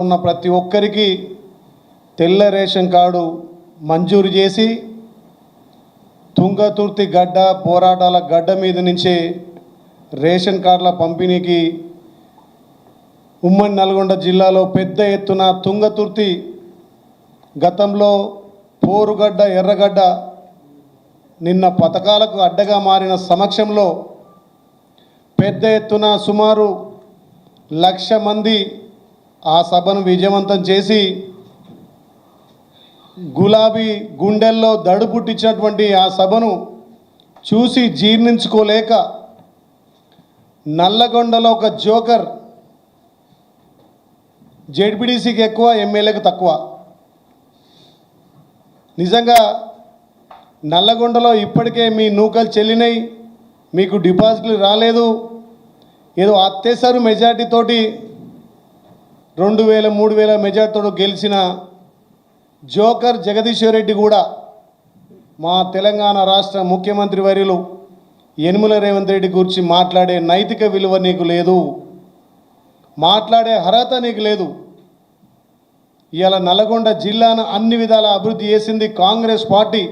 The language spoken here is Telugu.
ఉన్న ప్రతి ఒక్కరికి తెల్ల రేషన్ కార్డు మంజూరు చేసి తుంగతుర్తి గడ్డ పోరాటాల గడ్డ మీద నుంచే రేషన్ కార్డుల పంపిణీకి ఉమ్మడి నల్గొండ జిల్లాలో పెద్ద ఎత్తున తుంగతుర్తి గతంలో పోరుగడ్డ ఎర్రగడ్డ నిన్న పథకాలకు అడ్డగా మారిన సమక్షంలో పెద్ద ఎత్తున సుమారు 1,00,000 మంది ఆ సభను విజయవంతం చేసి గులాబీ గుండెల్లో దడు పుట్టించినటువంటి ఆ సభను చూసి జీర్ణించుకోలేక నల్లగొండలో ఒక జోకర్ జెడ్పీటీసీకి ఎక్కువ ఎమ్మెల్యేకి తక్కువ. నిజంగా నల్లగొండలో ఇప్పటికే మీ నూకలు చెల్లినాయి, మీకు డిపాజిట్లు రాలేదు, ఏదో అత్యవసర మెజార్టీతోటి 2,000 3,000 మెజార్టీతో గెలిచిన జోకర్ జగదీశ్వర్ రెడ్డి కూడా మా తెలంగాణ రాష్ట్ర ముఖ్యమంత్రి వర్యులు యనుమల రేవంత్ రెడ్డి గురించి మాట్లాడే నైతిక విలువ నీకు లేదు, మాట్లాడే అర్హత నీకు లేదు. ఇవాళ నల్గొండ జిల్లాను అన్ని విధాల అభివృద్ధి చేసింది కాంగ్రెస్ పార్టీ.